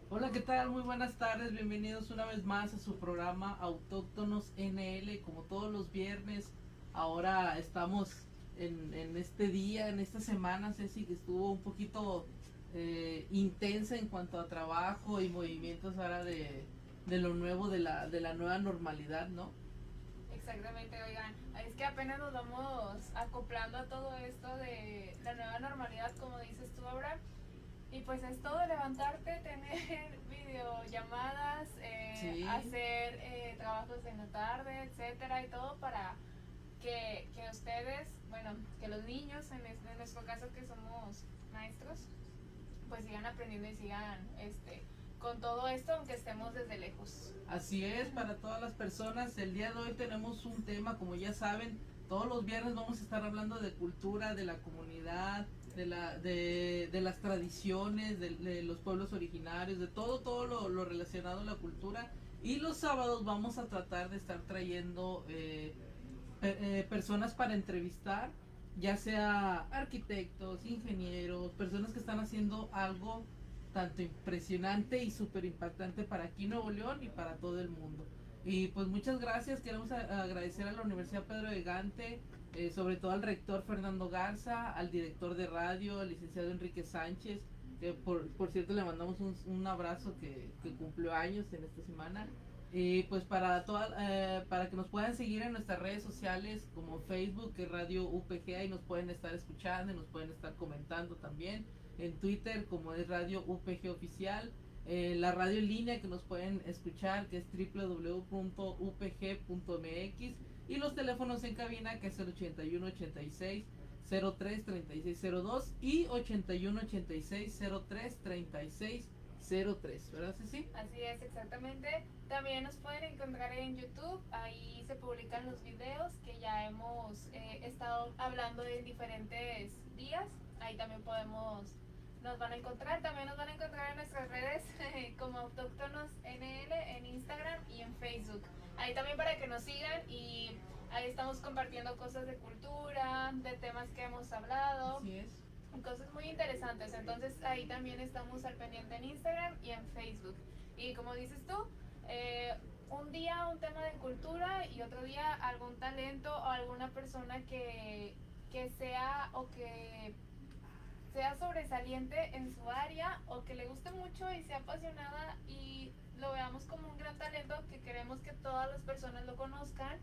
Hola, ¿qué tal? Muy buenas tardes, bienvenidos una vez más a su programa Autóctonos NL, como todos los viernes. Ahora estamos en este día, en esta semana, Ceci, que estuvo un poquito intensa en cuanto a trabajo y movimientos ahora de lo nuevo, de la nueva normalidad, ¿no? Exactamente, oigan, es que apenas nos vamos acoplando a todo esto de la nueva normalidad, como dices tú ahora, y pues es todo levantarte, tener videollamadas, Sí, hacer trabajos en la tarde, etcétera, y todo para que ustedes, bueno, que los niños, en nuestro caso que somos maestros, pues sigan aprendiendo y sigan con todo esto, aunque estemos desde lejos. así es, para todas las personas. El día de hoy tenemos un tema, como ya saben, todos los viernes vamos a estar hablando de cultura, de la comunidad, de las tradiciones, de los pueblos originarios, de todo lo relacionado a la cultura. Y los sábados vamos a tratar de estar trayendo personas para entrevistar, ya sea arquitectos, ingenieros, personas que están haciendo algo tanto impresionante y súper impactante para aquí Nuevo León y para todo el mundo. Y pues muchas gracias, queremos agradecer a la Universidad Pedro de Gante, sobre todo al rector Fernando Garza, al director de radio, al licenciado Enrique Sánchez, que por cierto le mandamos un abrazo que cumplió años en esta semana. Y pues para que nos puedan seguir en nuestras redes sociales como Facebook, que es Radio UPG, ahí nos pueden estar escuchando y nos pueden estar comentando también. En Twitter como es Radio UPG Oficial. La radio en línea que nos pueden escuchar que es www.upg.mx. Y los teléfonos en cabina que es el 81 86 03 36 02 y 81 86 03 36 03, ¿verdad, Ceci? Así es, exactamente. También nos pueden encontrar en YouTube, ahí se publican los videos que ya hemos estado hablando en diferentes días. Ahí también nos van a encontrar, también nos van a encontrar en nuestras redes como Autóctonos NL en Instagram y en Facebook. Ahí también para que nos sigan y ahí estamos compartiendo cosas de cultura, de temas que hemos hablado, Así es. cosas muy interesantes. Entonces ahí también estamos al pendiente en Instagram y en Facebook. Y como dices tú, eh, un día un tema de cultura y otro día algún talento o alguna persona que sea o que sea sobresaliente en su área o que le guste mucho y sea apasionada y lo veamos como un gran talento que queremos que todas las personas lo conozcan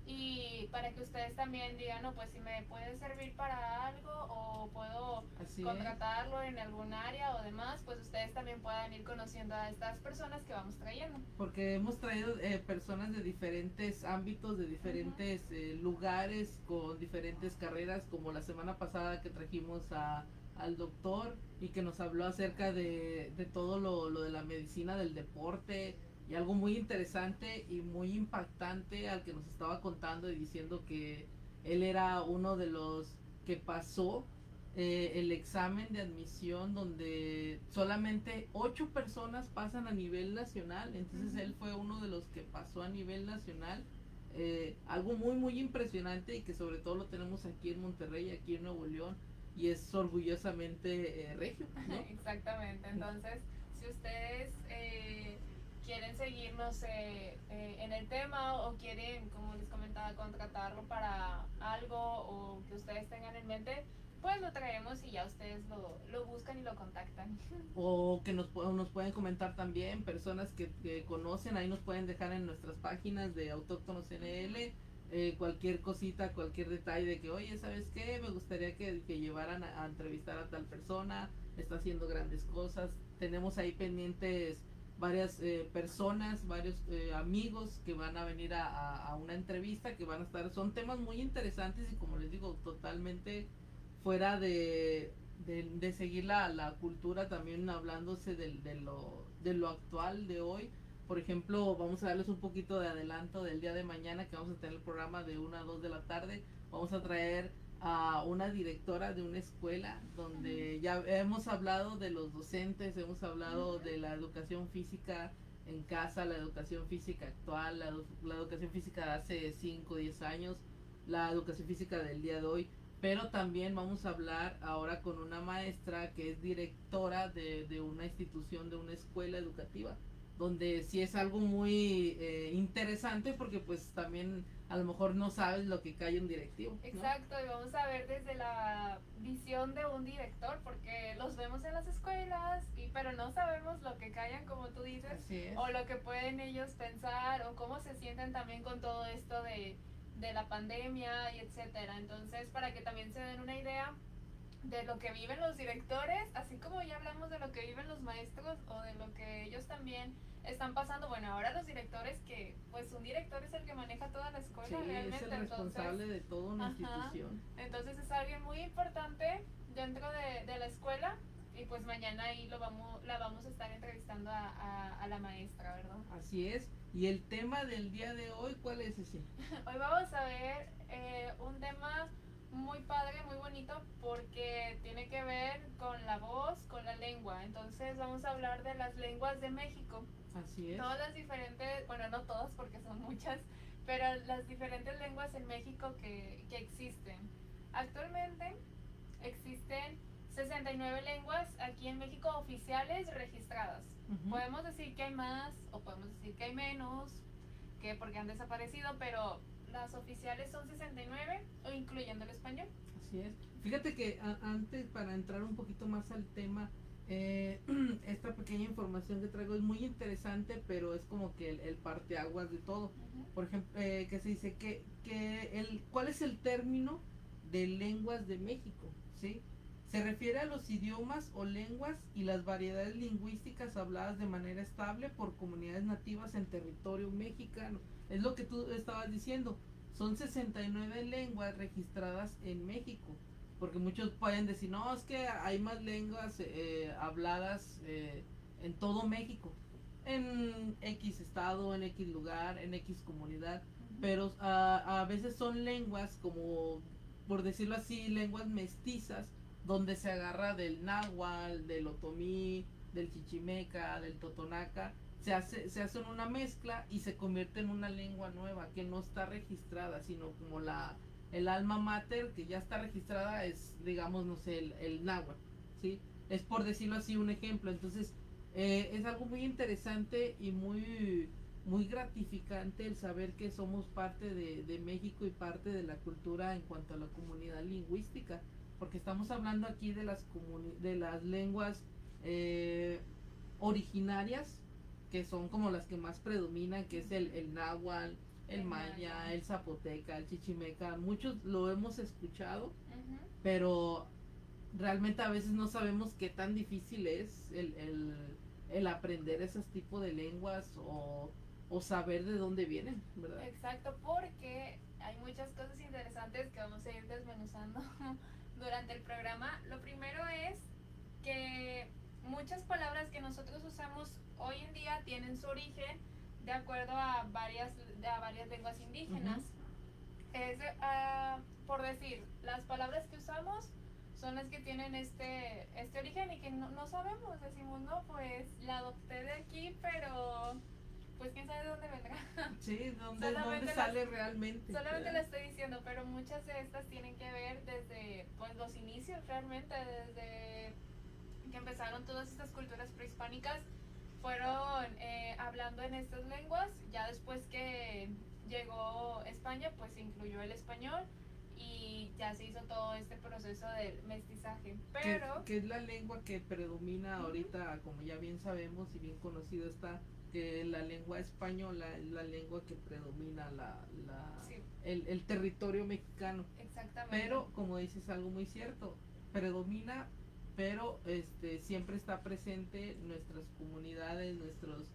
y para que ustedes también digan, no, pues si me puede servir para algo o puedo Así es. contratarlo en algún área o demás, pues ustedes también puedan ir conociendo a estas personas que vamos trayendo. Porque hemos traído personas de diferentes ámbitos, de Ujú. diferentes lugares, con diferentes carreras, como la semana pasada que trajimos al doctor y que nos habló acerca de todo lo de la medicina del deporte y algo muy interesante y muy impactante al que nos estaba contando y diciendo que él era uno de los que pasó el examen de admisión donde solamente 8 personas pasan a nivel nacional, entonces Ujú. él fue uno de los que pasó a nivel nacional. Algo muy impresionante y que sobre todo lo tenemos aquí en Monterrey, aquí en Nuevo León, y es orgullosamente regio, ¿no? Exactamente, entonces si ustedes quieren seguirnos en el tema o quieren, como les comentaba, contratarlo para algo o que ustedes tengan en mente, pues lo traemos y ya ustedes lo buscan y lo contactan. O que nos pueden comentar también personas que conocen, ahí nos pueden dejar en nuestras páginas de Autóctonos NL cualquier cosita, cualquier detalle de que, oye, ¿sabes qué? Me gustaría que llevaran a entrevistar a tal persona, está haciendo grandes cosas. Tenemos ahí pendientes varias personas, varios amigos que van a venir a una entrevista, que van a estar, son temas muy interesantes y como les digo, totalmente fuera de seguir la cultura, también hablándose de lo actual de hoy. Por ejemplo, vamos a darles un poquito de adelanto del día de mañana que vamos a tener el programa de 1 a 2 de la tarde. Vamos a traer a una directora de una escuela donde ya hemos hablado de los docentes, hemos hablado de la educación física en casa, la educación física actual, la educación física de hace 5 o 10 años, la educación física del día de hoy. pero también vamos a hablar ahora con una maestra que es directora de una institución, de una escuela educativa, donde sí es algo muy interesante porque pues también a lo mejor no sabes lo que cae un directivo, ¿no? Exacto, y vamos a ver desde la visión de un director, porque los vemos en las escuelas, pero no sabemos lo que callan, como tú dices, Así es. o lo que pueden ellos pensar, o cómo se sienten también con todo esto de la pandemia y etcétera. Entonces, para que también se den una idea de lo que viven los directores, así como ya hablamos de lo que viven los maestros o de lo que ellos también están pasando. Bueno, ahora los directores, que pues un director es el que maneja toda la escuela, Sí, realmente, es el responsable entonces, de toda una ajá, institución. entonces es alguien muy importante dentro de la escuela, y pues mañana ahí la vamos a estar entrevistando a la maestra, ¿verdad? Así es. Y el tema del día de hoy, ¿cuál es ese? Hoy vamos a ver un tema muy padre, muy bonito, porque tiene que ver con la voz, con la lengua. Entonces vamos a hablar de las lenguas de México. Así es. Todas las diferentes, bueno, no todas porque son muchas, pero las diferentes lenguas en México que existen. Actualmente existen 69 lenguas aquí en México oficiales registradas. Podemos decir que hay más o podemos decir que hay menos, que porque han desaparecido, pero las oficiales son 69, o incluyendo el español. Así es. Fíjate que antes, para entrar un poquito más al tema, esta pequeña información que traigo es muy interesante, pero es como que el parteaguas de todo. Por ejemplo, que se dice ¿cuál es el término de lenguas de México? ¿Sí? Se refiere a los idiomas o lenguas y las variedades lingüísticas habladas de manera estable por comunidades nativas en territorio mexicano. Es lo que tú estabas diciendo. Son 69 lenguas registradas en México. Porque muchos pueden decir, no, es que hay más lenguas habladas en todo México. En X estado, en X lugar, en X comunidad. Pero a veces son lenguas como, por decirlo así, lenguas mestizas, donde se agarra del náhuatl, del otomí, del chichimeca, del totonaca, se hace una mezcla y se convierte en una lengua nueva que no está registrada, sino como el alma mater que ya está registrada es, digamos, no sé, el náhuatl, ¿sí? Es por decirlo así un ejemplo. Entonces, es algo muy interesante y muy gratificante el saber que somos parte de México y parte de la cultura en cuanto a la comunidad lingüística, porque estamos hablando aquí de las lenguas eh, originarias, que son como las que más predominan, que es el náhuatl, el maya, el zapoteca, el chichimeca. Muchos lo hemos escuchado, pero realmente a veces no sabemos qué tan difícil es el aprender esos tipos de lenguas o saber de dónde vienen, ¿verdad? Exacto, porque hay muchas cosas interesantes que vamos a ir desmenuzando durante el programa. Lo primero es que muchas palabras que nosotros usamos hoy en día tienen su origen de acuerdo a varias lenguas indígenas. Es, por decir, las palabras que usamos son las que tienen este origen y que no sabemos. Decimos, no, pues la adopté de aquí, pero pues quién sabe de dónde vendrá. Sí, ¿dónde sale realmente? Solamente lo estoy diciendo, pero muchas de estas tienen que ver desde pues los inicios realmente, desde que empezaron todas estas culturas prehispánicas, fueron hablando en estas lenguas. Ya después que llegó España, pues se incluyó el español y ya se hizo todo este proceso del mestizaje. Pero que es la lengua que predomina ahorita, como ya bien sabemos y bien conocido está, que la lengua española es la lengua que predomina sí, el territorio mexicano. Exactamente. Pero, como dices, algo muy cierto, predomina, pero siempre está presente nuestras comunidades, nuestros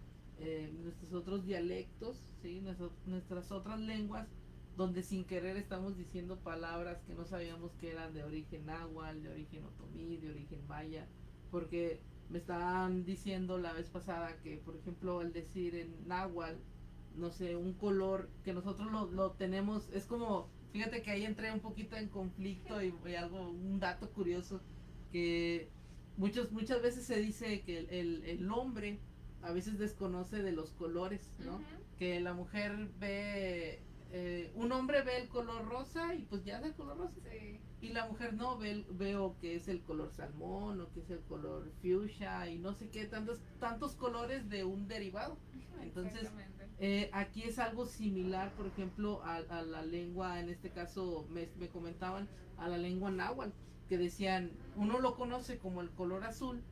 otros dialectos, ¿sí? Nuestras otras lenguas, donde sin querer estamos diciendo palabras que no sabíamos que eran de origen náhuatl, de origen otomí, de origen maya, porque me estaban diciendo la vez pasada que, por ejemplo, al decir en náhuatl, no sé, un color que nosotros lo tenemos, es como, fíjate que ahí entré un poquito en conflicto y algo, un dato curioso, que muchas veces se dice que el hombre a veces desconoce de los colores, ¿no? Que la mujer ve, un hombre ve el color rosa y pues ya es el color rosa. Sí. y la mujer no, veo que es el color salmón o que es el color fuchsia y no sé qué, tantos colores de un derivado. Entonces, Exactamente. aquí es algo similar, por ejemplo, a la lengua, en este caso me comentaban, a la lengua náhuatl, que decían, uno lo conoce como el color azul,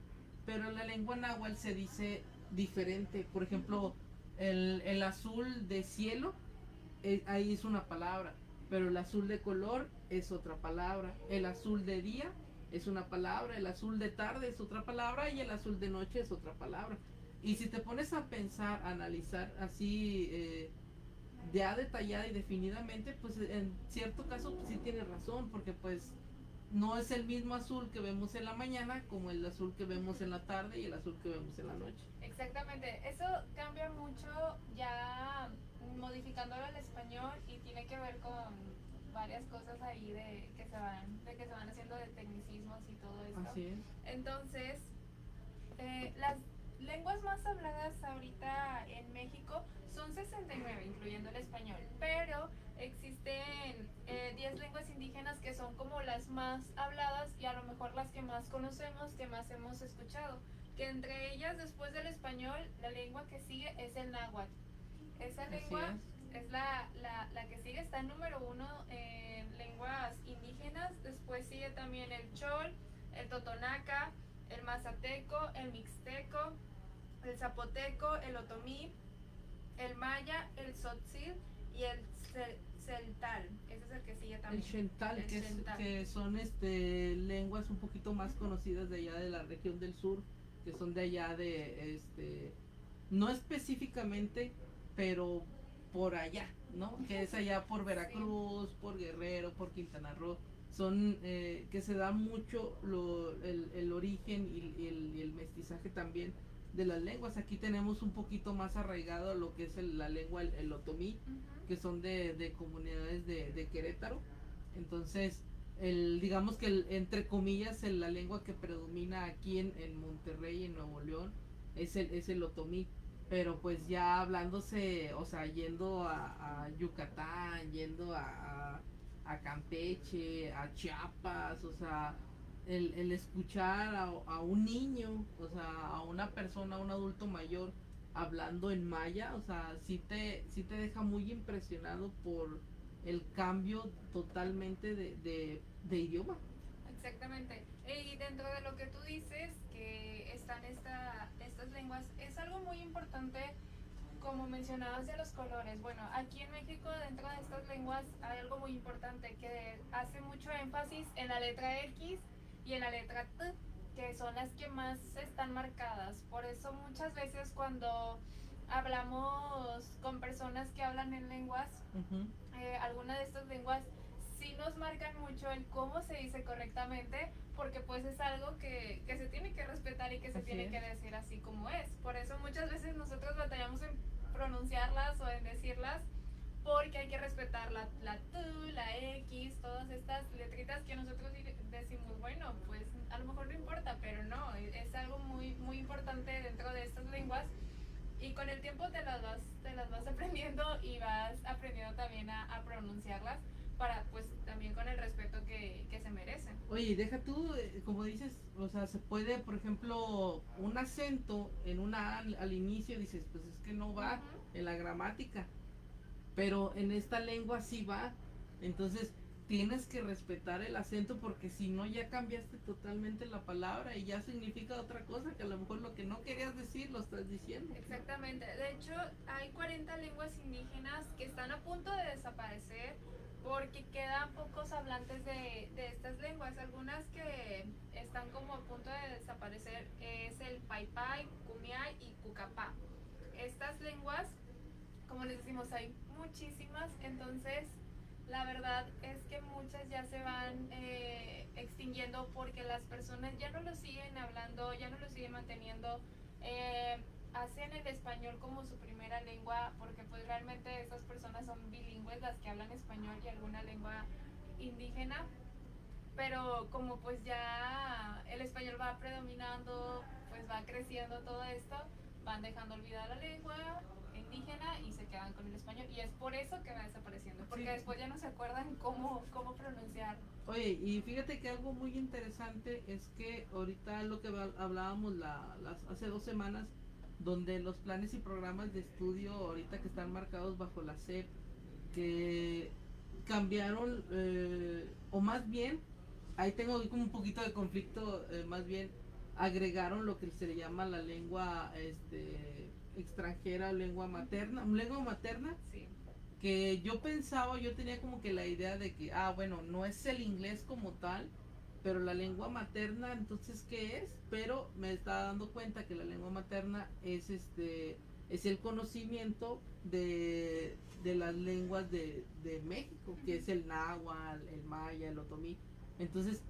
pero en la lengua náhuatl se dice diferente. Por ejemplo, el azul de cielo, ahí es una palabra, pero el azul de color es otra palabra. El azul de día es una palabra, el azul de tarde es otra palabra y el azul de noche es otra palabra. Y si te pones a pensar, a analizar así ya detallada y definidamente, pues en cierto caso pues sí tienes razón, porque pues no es el mismo azul que vemos en la mañana como el azul que vemos en la tarde y el azul que vemos en la noche. Exactamente, eso cambia mucho ya modificándolo al español y tiene que ver con varias cosas ahí de que se van haciendo de tecnicismos y todo esto. Así es. Entonces, las lenguas más habladas ahorita en México son 69, incluyendo el español, pero existen 10 lenguas indígenas que son como las más habladas y a lo mejor las que más conocemos, que más hemos escuchado, que entre ellas, después del español, la lengua que sigue es el náhuatl. Esa Así lengua es. es la que sigue, está en número uno en lenguas indígenas. Después sigue también el chol, el totonaca, el mazateco, el mixteco, el zapoteco, el otomí, el maya, el tzotzil y el celtal. Ese es el que sigue El también. Shental, El shental. que son lenguas un poquito más conocidas de allá de la región del sur, que son de allá de no específicamente, pero por allá, ¿no? Que es allá por Sí. Veracruz, por Guerrero, por Quintana Roo. Son que se da mucho el origen y el mestizaje también de las lenguas. Aquí tenemos un poquito más arraigado lo que es la lengua, el otomí, Ujú. que son de comunidades de Querétaro. Entonces, digamos que entre comillas, la lengua que predomina aquí en Monterrey, en Nuevo León, es el otomí. Pero pues ya hablándose, o sea, yendo a Yucatán, yendo a Campeche, a Chiapas, o sea, el escuchar a un niño, o sea, a una persona, a un adulto mayor hablando en maya, o sea, sí te deja muy impresionado por el cambio totalmente de idioma. Exactamente. Y dentro de lo que tú dices, que están estas lenguas, es algo muy importante, como mencionabas, de los colores. Bueno, aquí en México, dentro de estas lenguas, hay algo muy importante que hace mucho énfasis en la letra X y en la letra T, que son las que más están marcadas. Por eso muchas veces cuando hablamos con personas que hablan en lenguas, Ujú. alguna de estas lenguas sí nos marcan mucho el cómo se dice correctamente, porque pues es algo que se tiene que respetar y que se Así tiene es. que decir así como es. Por eso muchas veces nosotros batallamos en pronunciarlas o en decirlas, porque hay que respetar la T, la X, todas estas letritas que nosotros decimos, bueno, pues a lo mejor no importa, pero no, es algo muy, muy importante dentro de estas lenguas y con el tiempo te las vas aprendiendo y vas aprendiendo también a pronunciarlas para pues también con el respeto que se merecen. Oye, y deja tú, como dices, o sea, se puede, por ejemplo, un acento en una A al inicio, dices, pues es que no va Ujú. en la gramática, pero en esta lengua sí va. Entonces, tienes que respetar el acento porque si no ya cambiaste totalmente la palabra y ya significa otra cosa que a lo mejor lo que no querías decir lo estás diciendo, ¿no? Exactamente. De hecho, hay 40 lenguas indígenas que están a punto de desaparecer porque quedan pocos hablantes de estas lenguas. Algunas que están como a punto de desaparecer es el Paipai, Kumiai y Cucapá. Estas lenguas, como les decimos, hay muchísimas, entonces la verdad es que muchas ya se van extinguiendo porque las personas ya no lo siguen hablando, ya no lo siguen manteniendo. eh, Hacen el español como su primera lengua porque pues realmente estas personas son bilingües, las que hablan español y alguna lengua indígena, pero como pues ya el español va predominando, pues va creciendo todo esto, van dejando olvidada la lengua indígena y se quedan con el español. Y es por eso que va desapareciendo, porque Sí. después ya no se acuerdan cómo pronunciar. Oye, y fíjate que algo muy interesante es que ahorita lo que hablábamos hace 2 semanas, donde los planes y programas de estudio ahorita que están marcados bajo la SEP, que cambiaron, o más bien, ahí tengo como un poquito de conflicto, más bien agregaron lo que se le llama la lengua extranjera, lengua materna, Sí. que yo tenía como que la idea de que, bueno, no es el inglés como tal, pero la lengua materna, entonces, ¿qué es? Pero me estaba dando cuenta que la lengua materna es el conocimiento de las lenguas de México, que es el náhuatl, el maya, el otomí. Entonces,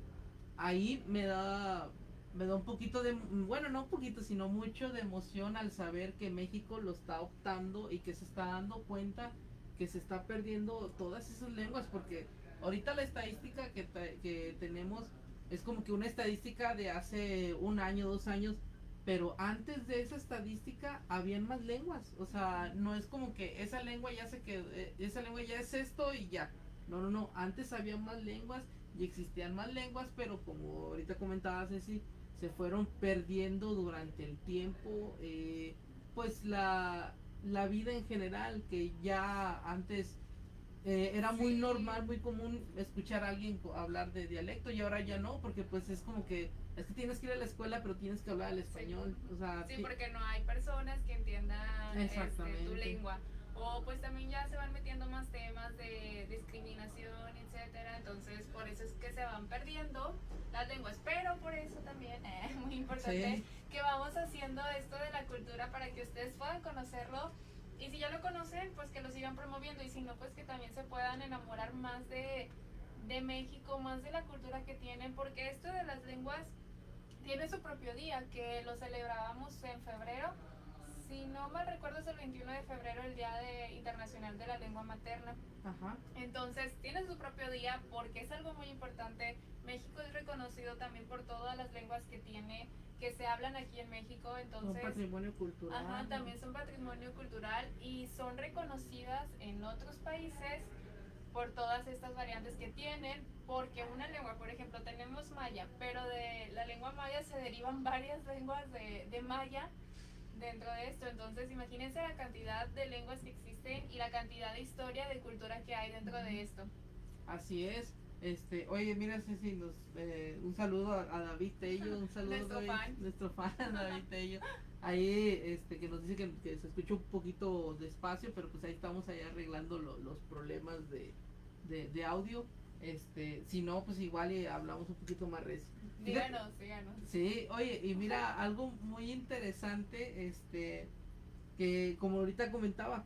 ahí me da un poquito de, bueno, no un poquito, sino mucho de emoción al saber que México lo está optando y que se está dando cuenta que se está perdiendo todas esas lenguas, porque ahorita la estadística que tenemos es como que una estadística de hace un año, 2 años, pero antes de esa estadística habían más lenguas, o sea, no es como que esa lengua ya se quedó, esa lengua ya es esto y ya, no, no, no, antes había más lenguas y existían más lenguas, pero como ahorita comentaba Ceci, se fueron perdiendo durante el tiempo, pues la vida en general, que ya antes era muy Sí. normal, muy común escuchar a alguien hablar de dialecto y ahora ya no, porque pues es como que es que tienes que ir a la escuela pero tienes que hablar el Sí. español, o sea, Sí, porque no hay personas que entiendan tu exactamente. lengua. O pues también ya se van metiendo más temas de discriminación, etcétera. Entonces, por eso es que se van perdiendo las lenguas. Pero por eso también, muy importante, Sí, que vamos haciendo esto de la cultura para que ustedes puedan conocerlo. Y si ya lo conocen, pues que lo sigan promoviendo. Y si no, pues que también se puedan enamorar más de México, más de la cultura que tienen. Porque esto de las lenguas tiene su propio día, que lo celebrábamos en febrero. Si no mal recuerdo es el 21 de febrero, el Día Internacional de la Lengua Materna. ajá, Entonces tiene su propio día porque es algo muy importante. México es reconocido también por todas las lenguas que tiene, que se hablan aquí en México. un Entonces, patrimonio cultural, ajá, ¿no? también son patrimonio cultural y son reconocidas en otros países por todas estas variantes que tienen, porque una lengua, por ejemplo, tenemos maya, pero de la lengua maya se derivan varias lenguas de maya dentro de esto. Entonces, imagínense la cantidad de lenguas que existen y la cantidad de historia, de cultura que hay dentro de esto. Así es. Oye, mira, Ceci, un saludo a David Tello, un saludo, Nuestro David, fan. nuestro fan David Tello. Ahí, que nos dice que se escucha un poquito despacio, pero pues ahí estamos ahí arreglando los problemas de audio. Si no, pues igual y hablamos un poquito más recio. Fíjate, Díganos, díganos. sí, oye, y mira, algo muy interesante, que como ahorita comentaba,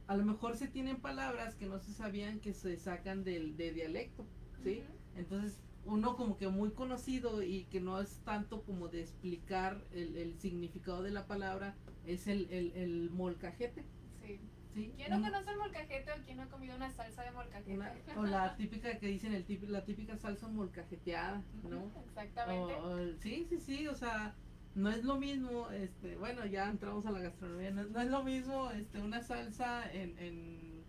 a lo mejor se tienen palabras que no se sabían que se sacan de dialecto, ¿sí? Ujú. Entonces, uno como que muy conocido y que no es tanto como de explicar el significado de la palabra, es el molcajete, Sí. ¿sí? ¿Quién no conoce el molcajete o quién no ha comido una salsa de molcajete? O la típica que dicen, la típica salsa molcajeteada, ¿no? Exactamente. Sí, sí, sí, o sea, no es lo mismo, bueno, ya entramos a la gastronomía, no es lo mismo, una salsa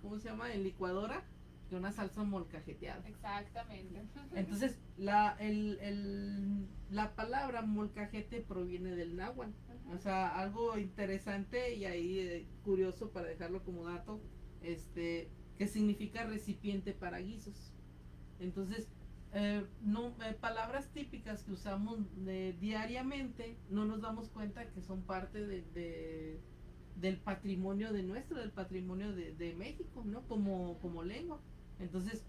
¿cómo se llama? En licuadora, que una salsa molcajeteada. Exactamente. Entonces, la palabra molcajete proviene del náhuatl, o sea, algo interesante y ahí curioso para dejarlo como dato, que significa recipiente para guisos. Entonces, no, palabras típicas que usamos diariamente, no nos damos cuenta que son parte del patrimonio del patrimonio de México, ¿no? Como lengua. Entonces,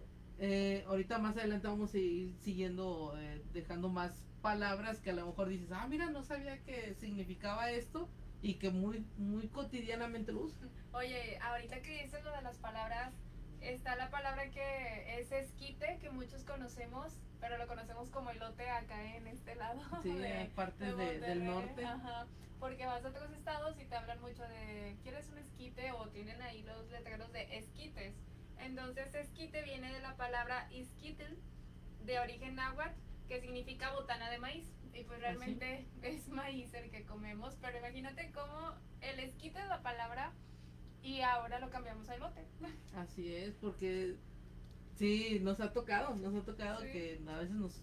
ahorita más adelante vamos a ir siguiendo, dejando más palabras que a lo mejor dices, mira, no sabía que significaba esto y que muy, muy cotidianamente lo uso. Oye, ahorita que dices lo de las palabras, está la palabra que es esquite, que muchos conocemos, pero lo conocemos como elote acá en este lado Sí, de, partes del Monterrey. norte. Ajá, porque vas a otros estados y te hablan mucho de, ¿quieres un esquite? O tienen ahí los letreros de esquites. Entonces, esquite viene de la palabra isquitl, de origen náhuatl, que significa botana de maíz. Y pues ¿Ah, sí? realmente es maíz el que comemos, pero imagínate cómo el esquite de la palabra y ahora lo cambiamos a elote. Así es, porque sí, nos ha tocado Sí. que a veces nos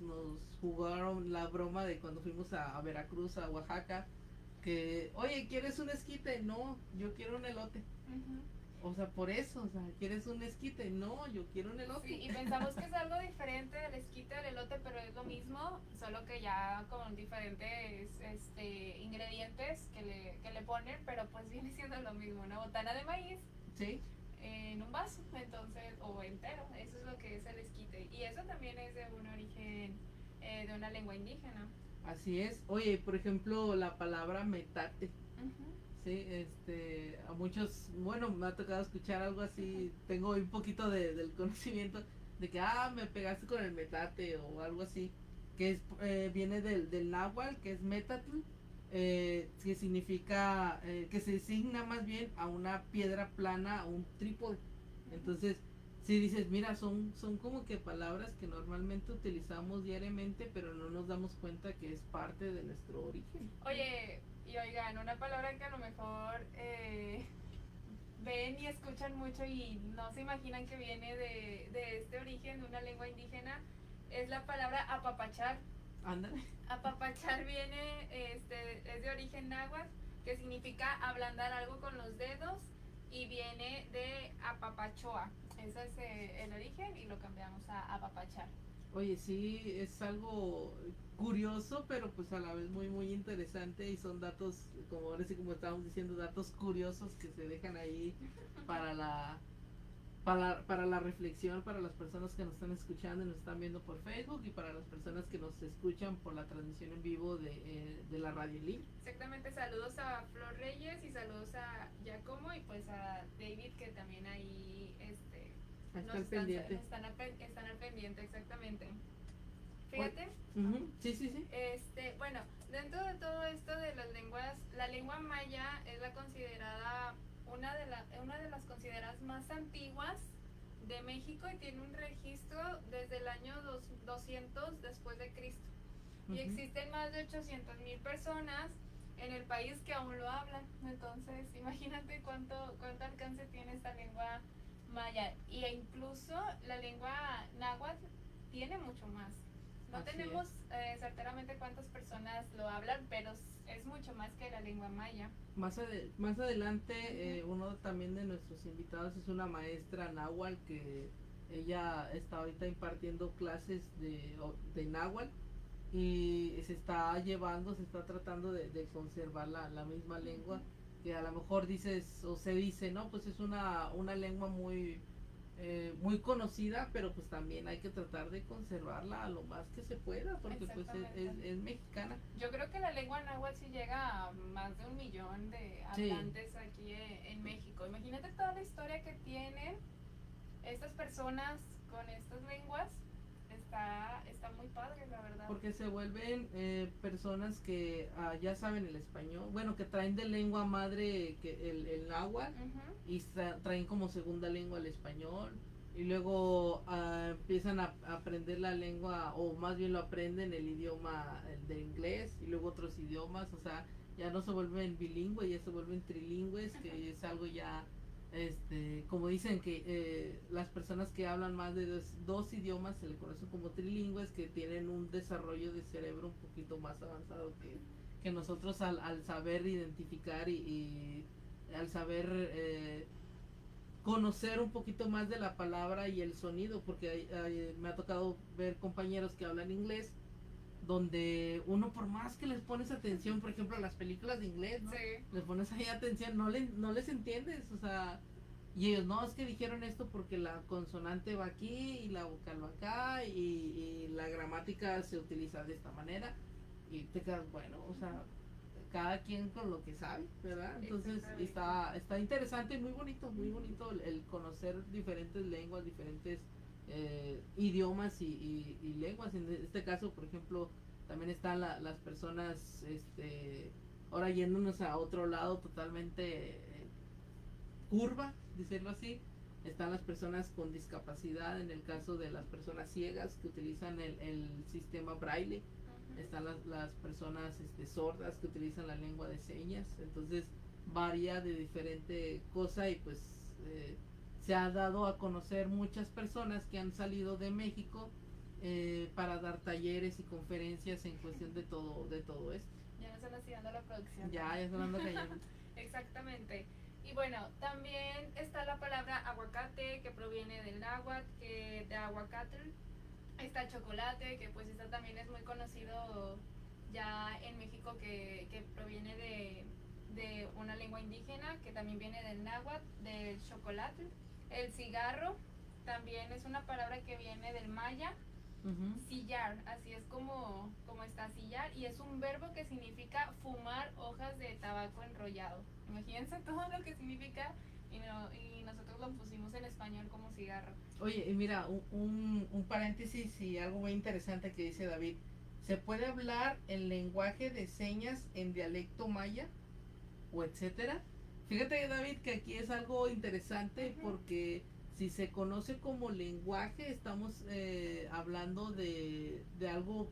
jugaron la broma de cuando fuimos a Veracruz, a Oaxaca, que, oye, ¿quieres un esquite? No, yo quiero un elote. Ujú. O sea, por eso, o sea, ¿quieres un esquite? No, yo quiero un Sí, elote. y pensamos que es algo diferente del esquite del elote, pero es lo mismo, solo que ya con diferentes ingredientes que le ponen, pero pues viene siendo lo mismo, una botana de maíz Sí, en un vaso, entonces, o entero, eso es lo que es el esquite. Y eso también es de un origen, de una lengua indígena. así es. Oye, por ejemplo, la palabra metate. Ujú. Sí, a muchos, bueno, me ha tocado escuchar algo así, tengo un poquito del conocimiento de que, me pegaste con el metate o algo así, que es, viene del náhuatl, que es metatl, que significa, que se designa más bien a una piedra plana, a un trípode. Entonces, si dices, mira, son como que palabras que normalmente utilizamos diariamente, pero no nos damos cuenta que es parte de nuestro origen. Oye, y oigan, una palabra que a lo mejor ven y escuchan mucho y no se imaginan que viene de este origen, de una lengua indígena, es la palabra apapachar. Ándale. Apapachar viene, es de origen náhuatl, que significa ablandar algo con los dedos y viene de apapachoa. Ese es el origen y lo cambiamos a apapachar. Oye, sí, es algo curioso, pero pues a la vez muy, muy interesante y son datos, como ahora sí como estábamos diciendo, datos curiosos que se dejan ahí para para la reflexión, para las personas que nos están escuchando y nos están viendo por Facebook y para las personas que nos escuchan por la transmisión en vivo de la Radio Link. Exactamente, saludos a Flor Reyes y saludos a Giacomo y pues a David que también ahí Está al pendiente. están al pendiente, exactamente. Oye, Fíjate, sí, sí, sí. bueno, dentro de todo esto de las lenguas, la lengua maya es la considerada una de las consideradas más antiguas de México y tiene un registro desde el año 200 después de Cristo. Y existen más de 800,000 personas en el país que aún lo hablan. Entonces, imagínate cuánto alcance tiene esta lengua maya. E incluso la lengua náhuatl tiene mucho más. No Así tenemos certeramente cuántas personas lo hablan, pero es mucho más que la lengua maya. Más adelante, uno también de nuestros invitados es una maestra náhuatl que ella está ahorita impartiendo clases de náhuatl y se está tratando de conservar la misma lengua que a lo mejor dices o se dice, no, pues es una lengua muy muy conocida, pero pues también hay que tratar de conservarla a lo más que se pueda, porque pues es mexicana. Yo creo que la lengua náhuatl sí llega a más de 1 millón de hablantes sí. Aquí en México. Imagínate toda la historia que tienen estas personas con estas lenguas. Está muy padre, la verdad. Porque se vuelven personas que ya saben el español, bueno, que traen de lengua madre que el náhuatl y traen como segunda lengua el español y luego empiezan a aprender la lengua o más bien lo aprenden el idioma de inglés y luego otros idiomas, o sea, ya no se vuelven bilingües, ya se vuelven trilingües, que es algo ya como dicen que las personas que hablan más de dos idiomas se le conocen como trilingües, que tienen un desarrollo de cerebro un poquito más avanzado que nosotros al saber identificar y al saber conocer un poquito más de la palabra y el sonido, porque me ha tocado ver compañeros que hablan inglés donde uno por más que les pones atención, por ejemplo, a las películas de inglés, ¿no? Sí. Les pones ahí atención, no les entiendes, o sea, y ellos, no, es que dijeron esto porque la consonante va aquí y la vocal va acá y la gramática se utiliza de esta manera y te quedas, bueno, o sea, cada quien con lo que sabe, ¿verdad? Entonces está interesante y muy bonito el conocer diferentes lenguas, diferentes idiomas y lenguas. En este caso, por ejemplo, también están las personas, ahora yéndonos a otro lado totalmente curva, decirlo así, están las personas con discapacidad, en el caso de las personas ciegas que utilizan el sistema braille, están las personas sordas que utilizan la lengua de señas, entonces varía de diferente cosa y pues se ha dado a conocer muchas personas que han salido de México para dar talleres y conferencias en cuestión de todo esto. Ya nos están haciendo la producción. Ya se ando cayendo. Exactamente. Y bueno, también está la palabra aguacate, que proviene del náhuatl, que de aguacatl. Está el chocolate, que pues esta también es muy conocido ya en México, que proviene de una lengua indígena, que también viene del náhuatl, del chocolate. El cigarro también es una palabra que viene del maya. Sillar, así es como está sillar, y es un verbo que significa fumar hojas de tabaco enrollado. Imagínense todo lo que significa, y nosotros lo pusimos en español como cigarro. Oye, y mira, un paréntesis y algo muy interesante que dice David. ¿Se puede hablar el lenguaje de señas en dialecto maya o etcétera? Fíjate, David, que aquí es algo interesante porque si se conoce como lenguaje, estamos hablando de algo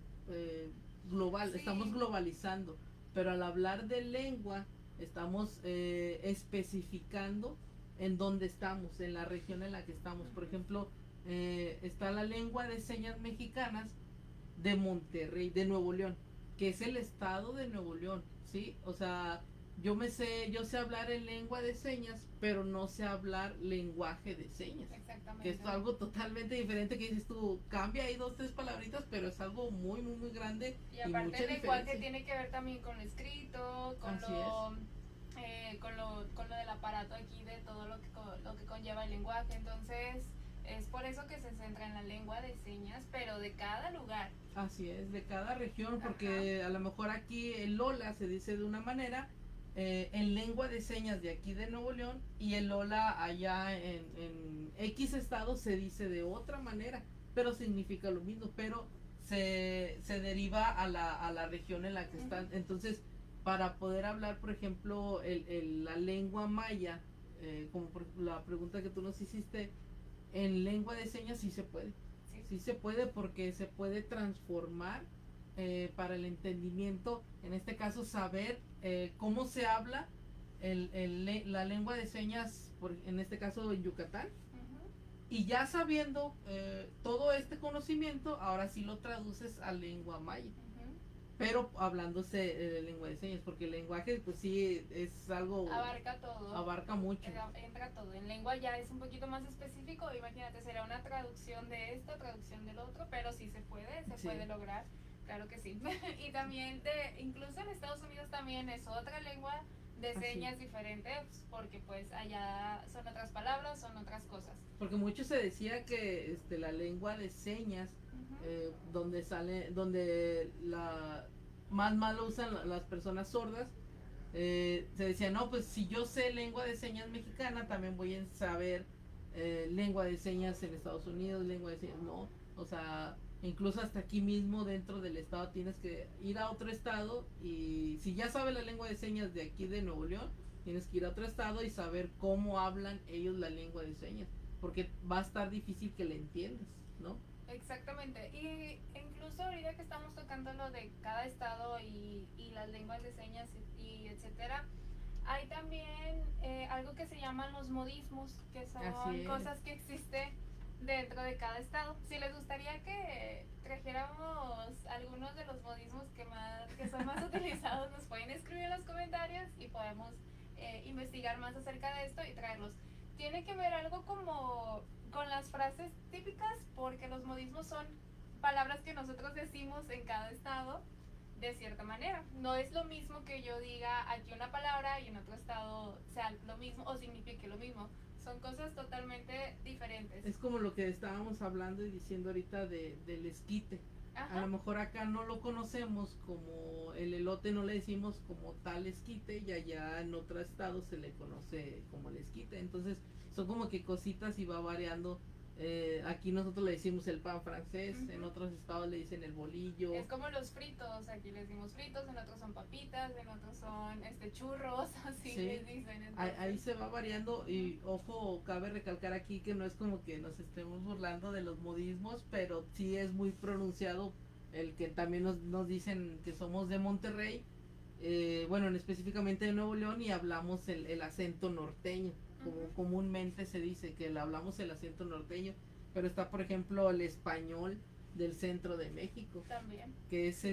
global, Sí. estamos globalizando, pero al hablar de lengua, estamos especificando en dónde estamos, en la región en la que estamos. Por ejemplo, está la lengua de señas mexicanas de Monterrey, de Nuevo León, que es el estado de Nuevo León, ¿sí? O sea, yo sé hablar en lengua de señas, pero no sé hablar lenguaje de señas. Exactamente. Que es algo totalmente diferente que dices tú, cambia ahí dos, tres palabritas, pero es algo muy, muy, muy grande Y y aparte mucha el lenguaje diferencia. tiene que ver también con lo escrito, con Así con lo del aparato aquí, de todo lo que conlleva el lenguaje. Entonces es por eso que se centra en la lengua de señas, pero de cada lugar. Así es, de cada región, Ajá. porque a lo mejor aquí el Lola se dice de una manera, en lengua de señas de aquí de Nuevo León, y el Lola allá en X estado se dice de otra manera, pero significa lo mismo, pero se deriva a la región en la que están. Entonces, para poder hablar, por ejemplo, la lengua maya, como por la pregunta que tú nos hiciste, en lengua de señas sí se puede. Sí. Sí se puede porque se puede transformar para el entendimiento, en este caso saber cómo se habla la lengua de señas, en este caso en Yucatán, y ya sabiendo todo este conocimiento, ahora sí lo traduces a lengua maya, pero hablándose lengua de señas, porque el lenguaje pues sí es algo, Abarca todo. abarca mucho. Entra todo. En lengua ya es un poquito más específico. Imagínate, será una traducción de esto, traducción del otro, pero sí se puede lograr. Claro que sí. Y también incluso en Estados Unidos también es otra lengua de señas diferente, porque pues allá son otras palabras, son otras cosas. Porque mucho se decía que la lengua de señas, donde la más mal lo usan las personas sordas, se decía, no, pues si yo sé lengua de señas mexicana, también voy a saber lengua de señas en Estados Unidos, lengua de señas, no, o sea, incluso hasta aquí mismo dentro del estado tienes que ir a otro estado, y si ya sabes la lengua de señas de aquí de Nuevo León, tienes que ir a otro estado y saber cómo hablan ellos la lengua de señas, porque va a estar difícil que le entiendas, ¿no? Exactamente, y incluso ahorita que estamos tocando lo de cada estado y las lenguas de señas y etcétera, hay también algo que se llaman los modismos, que son cosas que existen dentro de cada estado. Si les gustaría que trajéramos algunos de los modismos que son más utilizados, nos pueden escribir en los comentarios y podemos investigar más acerca de esto y traerlos. Tiene que ver algo como con las frases típicas, porque los modismos son palabras que nosotros decimos en cada estado de cierta manera. No es lo mismo que yo diga aquí una palabra y en otro estado sea lo mismo o signifique lo mismo. Son cosas totalmente diferentes. Es como lo que estábamos hablando y diciendo ahorita del esquite. Ajá. A lo mejor acá no lo conocemos como el elote, no le decimos como tal esquite, y allá en otro estado se le conoce como el esquite. Entonces son como que cositas y va variando. Aquí nosotros le decimos el pan francés, en otros estados le dicen el bolillo. Es como los fritos, aquí les decimos fritos, en otros son papitas, en otros son churros, así sí. Les dicen. Ahí se va variando, y ojo, cabe recalcar aquí que no es como que nos estemos burlando de los modismos, pero sí es muy pronunciado el que también nos dicen que somos de Monterrey, bueno, específicamente de Nuevo León, y hablamos el acento norteño, como Ujú. comúnmente se dice que hablamos el acento norteño, pero está por ejemplo el español del centro de México, También. que es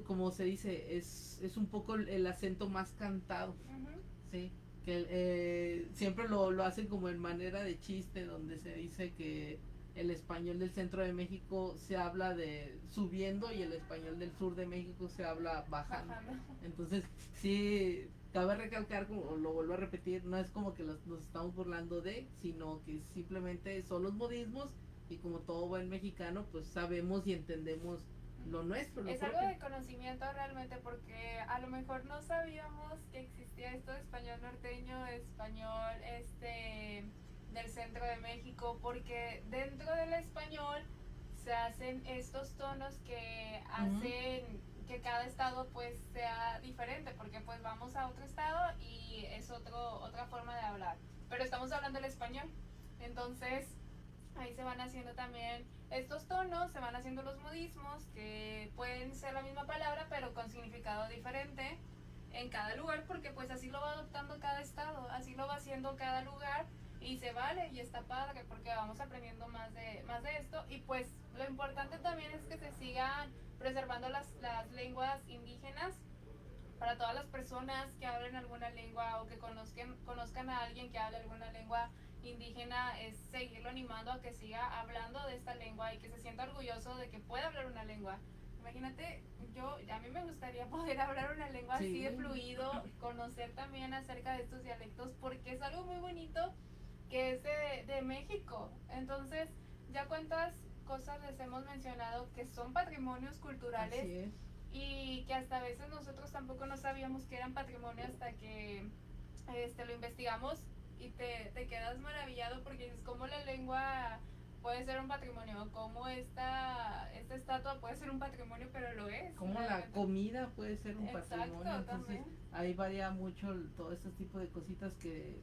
como se dice, es un poco el acento más cantado, Ujú. sí, que siempre lo hacen como en manera de chiste, donde se dice que el español del centro de México se habla de subiendo y el español del sur de México se habla bajando. Bajando. Entonces, sí, cabe recalcar, como lo vuelvo a repetir, no es como que nos estamos burlando de, sino que simplemente son los modismos, y como todo buen mexicano, pues sabemos y entendemos lo nuestro, lo Es algo propio. de conocimiento realmente porque a lo mejor no sabíamos que existía esto de español norteño, español del centro de México, porque dentro del español se hacen estos tonos que Ujú. hacen que cada estado pues sea diferente, porque pues vamos a otro estado y es otra forma de hablar, pero estamos hablando el español. Entonces ahí se van haciendo también estos tonos, se van haciendo los modismos que pueden ser la misma palabra pero con significado diferente en cada lugar, porque pues así lo va adoptando cada estado, así lo va haciendo cada lugar, y se vale y está padre porque vamos aprendiendo más de esto. Y pues lo importante también es que se sigan preservando las lenguas indígenas para todas las personas que hablen alguna lengua o que conozcan a alguien que hable alguna lengua indígena. Es seguirlo animando a que siga hablando de esta lengua y que se sienta orgulloso de que puede hablar una lengua. Imagínate, a mí me gustaría poder hablar una lengua así de Sí, fluido, conocer también acerca de estos dialectos, porque es algo muy bonito que es de México. Entonces, ya cuántas cosas les hemos mencionado que son patrimonios culturales así es. y que hasta a veces nosotros tampoco no sabíamos que eran patrimonio hasta que lo investigamos, y te quedas maravillado porque dices cómo la lengua puede ser un patrimonio, cómo esta estatua puede ser un patrimonio, pero lo es Como la realmente. comida puede ser un patrimonio, Exacto, entonces también. ahí varía mucho todo este tipo de cositas que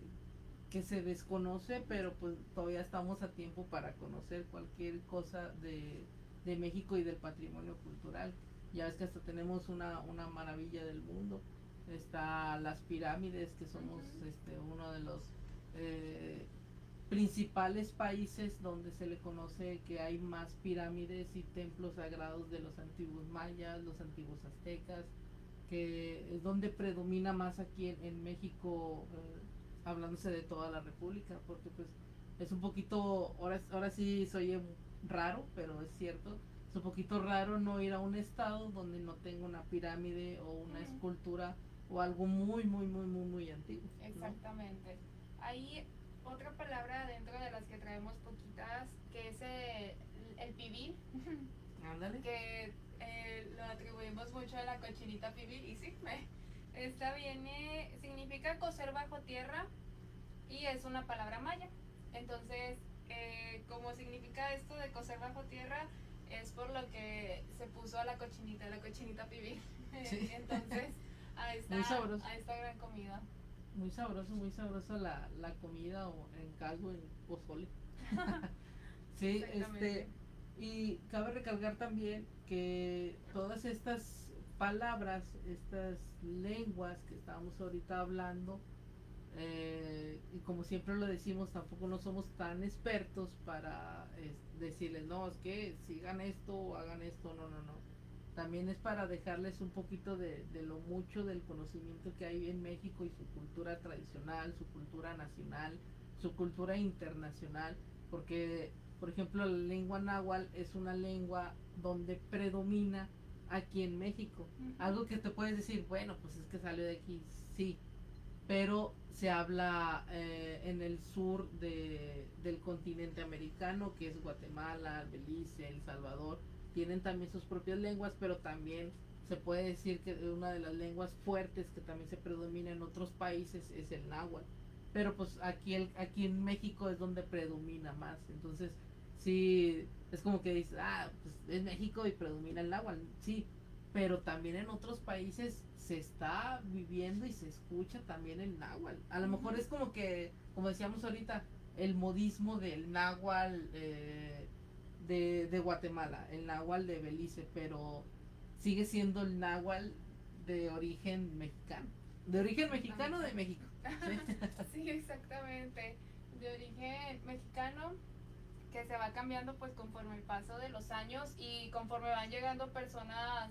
se desconoce, pero pues todavía estamos a tiempo para conocer cualquier cosa de México y del patrimonio cultural. Ya ves que hasta tenemos una maravilla del mundo. Está las pirámides, que somos Ujú. uno de los eh, principales países donde se le conoce que hay más pirámides y templos sagrados de los antiguos mayas, los antiguos aztecas, que es donde predomina más aquí en México, hablándose de toda la República, porque pues es un poquito, ahora sí soy raro, pero es cierto, es un poquito raro no ir a un estado donde no tenga una pirámide o una Ujú. escultura o algo muy, muy, muy, muy, muy antiguo, ¿no? Exactamente. Hay otra palabra dentro de las que traemos poquitas, que es el pibil, Ándale. que lo atribuimos mucho a la cochinita pibil, y sí, esta significa coser bajo tierra y es una palabra maya. Entonces, como significa esto de coser bajo tierra, es por lo que se puso a la cochinita pibil. Sí. Entonces, Muy sabroso. a esta gran comida. Muy sabroso la comida, o en caldo, en pozole. Sí, Exactamente. y cabe recalcar también que todas estas palabras, estas lenguas que estamos ahorita hablando, y como siempre lo decimos, tampoco no somos tan expertos para decirles, no, es que sigan esto o hagan esto, no, no, no. También es para dejarles un poquito de lo mucho del conocimiento que hay en México y su cultura tradicional, su cultura nacional, su cultura internacional, porque, por ejemplo, la lengua náhuatl es una lengua donde predomina aquí en México. Ujú. Algo que te puedes decir, bueno, pues es que salió de aquí, sí, pero se habla en el sur del continente americano, que es Guatemala, Belice, El Salvador. Tienen también sus propias lenguas, pero también se puede decir que una de las lenguas fuertes que también se predomina en otros países es el náhuatl. Pero pues aquí en México es donde predomina más. Entonces, sí, es como que dices, ah, pues es México y predomina el náhuatl. Sí, pero también en otros países se está viviendo y se escucha también el náhuatl. A lo mejor Ujú. es como que, como decíamos ahorita, el modismo del náhuatl de Guatemala, el náhuatl de Belice, pero sigue siendo el náhuatl de origen mexicano. De origen mexicano de México. ¿Sí? Sí, exactamente. De origen mexicano que se va cambiando pues conforme el paso de los años y conforme van llegando personas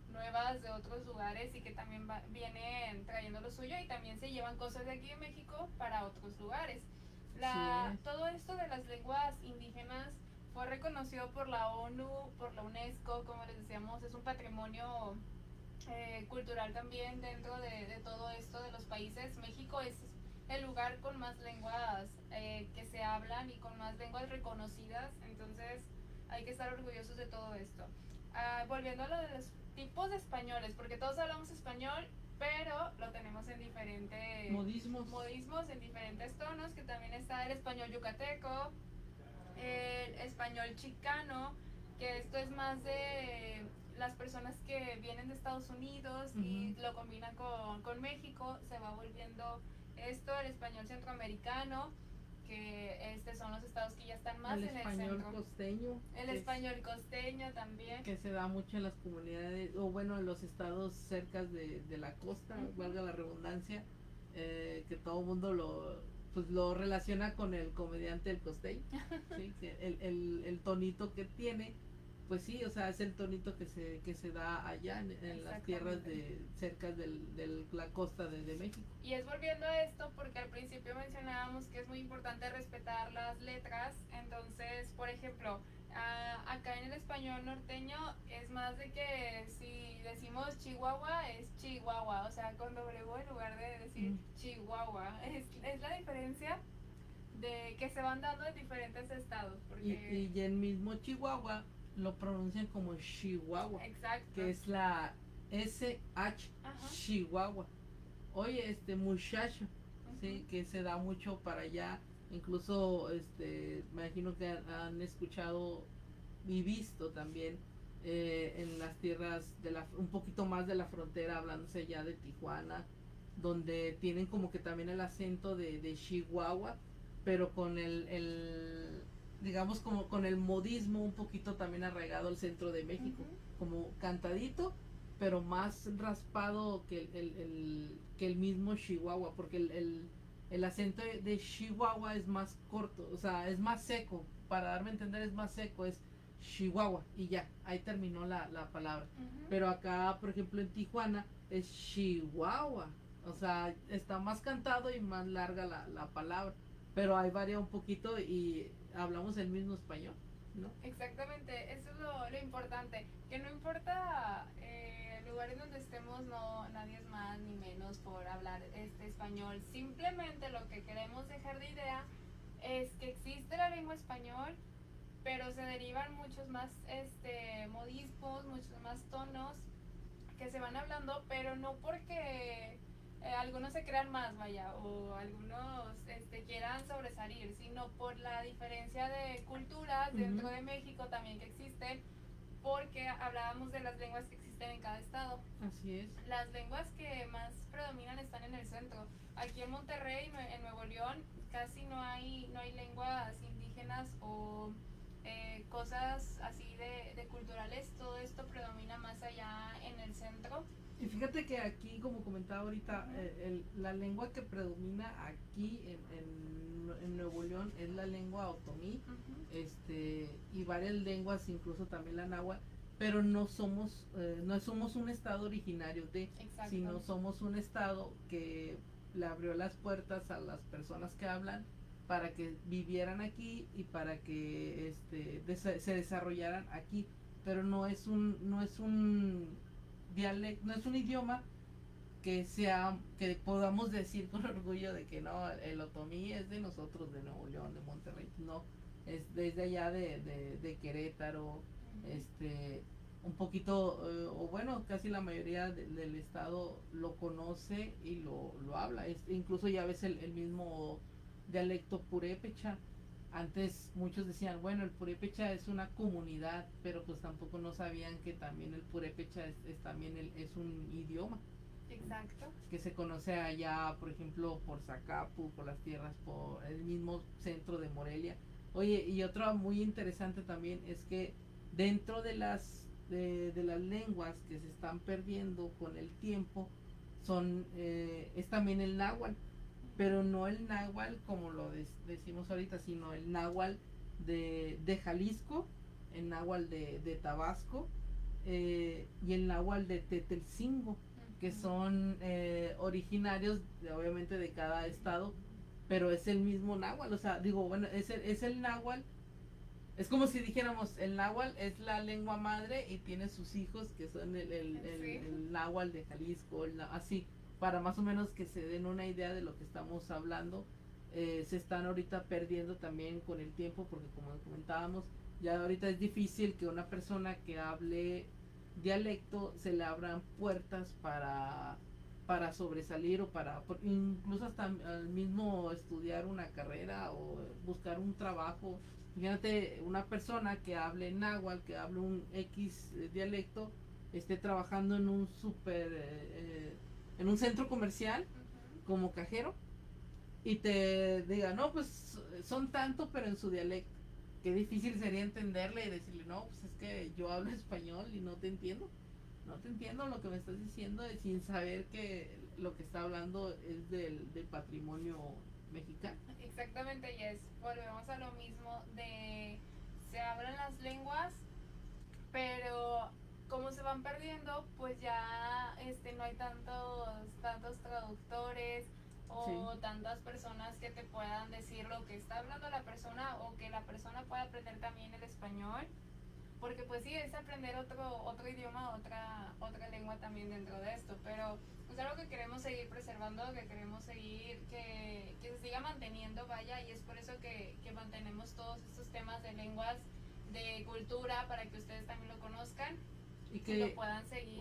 nuevas de otros lugares y que también vienen trayendo lo suyo y también se llevan cosas de aquí de México para otros lugares. Todo esto de las lenguas indígenas fue reconocido por la ONU, por la UNESCO, como les decíamos, es un patrimonio cultural también dentro de todo esto de los países. México es el lugar con más lenguas que se hablan y con más lenguas reconocidas, entonces hay que estar orgullosos de todo esto. Volviendo a lo de los tipos de españoles, porque todos hablamos español, pero lo tenemos en diferentes modismos, en diferentes tonos, que también está el español yucateco, el español chicano, que esto es más de las personas que vienen de Estados Unidos y lo combinan con México, se va volviendo esto, el español centroamericano, que son los estados que ya están más en el centro. El español costeño. El español costeño también. Que se da mucho en las comunidades, o bueno, en los estados cerca de la costa, valga la redundancia, que todo el mundo lo relaciona con el comediante El Costeño, ¿sí? El tonito que tiene, pues sí, o sea, es el tonito que se da allá en las tierras cerca de la costa de México. Y es volviendo a esto porque al principio mencionábamos que es muy importante respetar las letras, entonces, por ejemplo, acá en el español norteño es más de que si decimos Chihuahua es Chihuahua, o sea, con W en lugar de decir Chihuahua. Es la diferencia de que se van dando en diferentes estados. Porque y el mismo Chihuahua lo pronuncian como Chihuahua. Exacto. Que es la SH, Chihuahua. Oye, muchacho, sí, que se da mucho para allá. Incluso, me imagino que han escuchado y visto también en las tierras un poquito más de la frontera, hablándose ya de Tijuana, donde tienen como que también el acento de Chihuahua, pero con digamos como con el modismo un poquito también arraigado al centro de México, como cantadito, pero más raspado que el mismo Chihuahua, porque el acento de Chihuahua es más corto, o sea, es más seco, para darme a entender es más seco, es Chihuahua y ya, ahí terminó la palabra. Pero acá, por ejemplo, en Tijuana es Chihuahua, o sea, está más cantado y más larga la palabra, pero ahí varía un poquito y hablamos el mismo español, ¿no? Exactamente, eso es lo importante, que no importa el lugar en donde estemos, no, nadie es más ni menos por hablar español, simplemente lo que queremos dejar de idea es que existe la lengua español, pero se derivan muchos más modismos, muchos más tonos que se van hablando, pero no porque algunos se crean más, vaya, o algunos quieran sobresalir, sino por la diferencia de culturas dentro de México también que existen, porque hablábamos de las lenguas que existen en cada estado. Así es. Las lenguas que más predominan están en el centro. Aquí en Monterrey, en Nuevo León, casi no hay lenguas indígenas o cosas así de culturales. Todo esto predomina más allá en el centro. Y fíjate que aquí, como comentaba ahorita, la lengua que predomina aquí en Nuevo León es la lengua otomí, y varias lenguas, incluso también la náhuatl, pero no somos un estado originario sino somos un estado que le abrió las puertas a las personas que hablan para que vivieran aquí y para que se desarrollaran aquí, pero no es un dialecto, no es un idioma que podamos decir con orgullo de que no, el otomí es de nosotros, de Nuevo León, de Monterrey, no, es desde allá de Querétaro, un poquito, o bueno, casi la mayoría del estado lo conoce y lo habla, incluso ya ves el mismo dialecto purépecha. Antes muchos decían, bueno, el purépecha es una comunidad, pero pues tampoco no sabían que también el purépecha es también es un idioma. Exacto. Que se conoce allá, por ejemplo, por Zacapu, por las tierras, por el mismo centro de Morelia. Oye, y otra muy interesante también es que dentro de las de las lenguas que se están perdiendo con el tiempo es también el náhuatl, pero no el náhuatl como lo decimos ahorita, sino el náhuatl de Jalisco, el náhuatl de Tabasco, y el náhuatl de Tetelcingo, que son originarios obviamente de cada estado, pero es el mismo náhuatl. O sea, digo, bueno, es el náhuatl. Es como si dijéramos, el náhuatl es la lengua madre y tiene sus hijos que son el náhuatl de Jalisco, así, para más o menos que se den una idea de lo que estamos hablando. Se están ahorita perdiendo también con el tiempo, porque como comentábamos, ya ahorita es difícil que una persona que hable dialecto se le abran puertas para sobresalir o incluso hasta al mismo estudiar una carrera o buscar un trabajo. Fíjate, una persona que hable náhuatl, que hable un X dialecto, esté trabajando en un en un centro comercial como cajero y te diga, no, pues son tanto, pero en su dialecto. Qué difícil sería entenderle y decirle, no, pues es que yo hablo español y no te entiendo. No te entiendo lo que me estás diciendo sin saber que lo que está hablando es del patrimonio mexicano. Exactamente, Jess. Volvemos a lo mismo de se hablan las lenguas, pero como se van perdiendo, pues ya no hay tantos traductores o tantas personas que te puedan decir lo que está hablando la persona o que la persona pueda aprender también el español. Porque pues sí, es aprender otro idioma, otra lengua también dentro de esto, pero es algo que queremos seguir preservando, que queremos seguir, que se siga manteniendo, vaya, y es por eso que mantenemos todos estos temas de lenguas, de cultura, para que ustedes también lo conozcan y que lo puedan seguir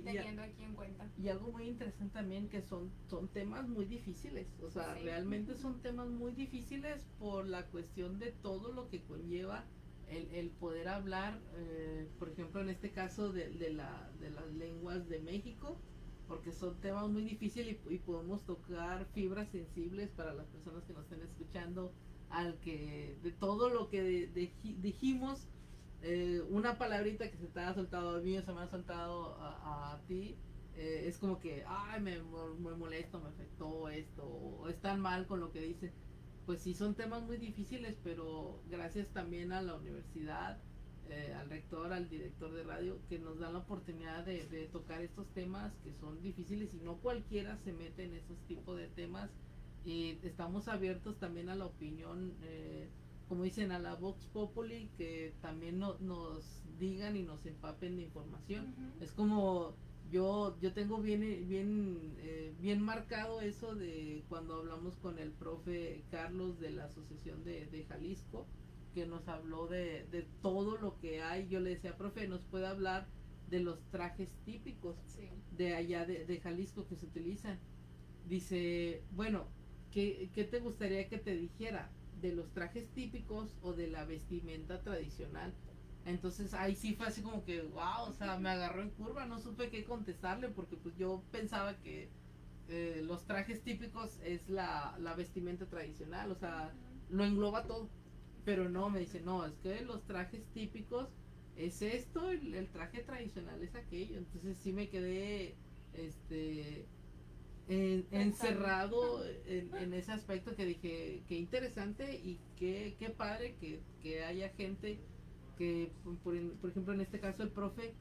teniendo aquí en cuenta. Y algo muy interesante también que son temas muy difíciles, o sea, realmente son temas muy difíciles por la cuestión de todo lo que conlleva el poder hablar, por ejemplo, en este caso de las lenguas de México, porque son temas muy difíciles y podemos tocar fibras sensibles para las personas que nos estén escuchando, de todo lo que dijimos, una palabrita que se te ha soltado a mí o se me ha soltado a ti, es como que, ay, me molesto, me afectó esto, o están mal con lo que dice. Pues sí, son temas muy difíciles, pero gracias también a la universidad, al rector, al director de radio, que nos dan la oportunidad de tocar estos temas que son difíciles y no cualquiera se mete en esos tipos de temas. Y estamos abiertos también a la opinión, como dicen, a la Vox Populi, que también nos digan y nos empapen de información. Es como yo tengo bien marcado eso de cuando hablamos con el profe Carlos de la Asociación de Jalisco, que nos habló de todo lo que hay. Yo le decía, profe, ¿nos puede hablar de los trajes típicos de allá de Jalisco que se utilizan? Dice, bueno, ¿qué te gustaría que te dijera? ¿De los trajes típicos o de la vestimenta tradicional? Entonces ahí sí fue así como que, wow, o sea, me agarró en curva, no supe qué contestarle porque pues yo pensaba que los trajes típicos es la vestimenta tradicional, o sea, lo engloba todo. Pero no, me dice, no, es que los trajes típicos es esto, el traje tradicional es aquello. Entonces sí me quedé encerrado en ese aspecto, que dije, qué interesante y qué padre que haya gente que, por ejemplo, en este caso el profe,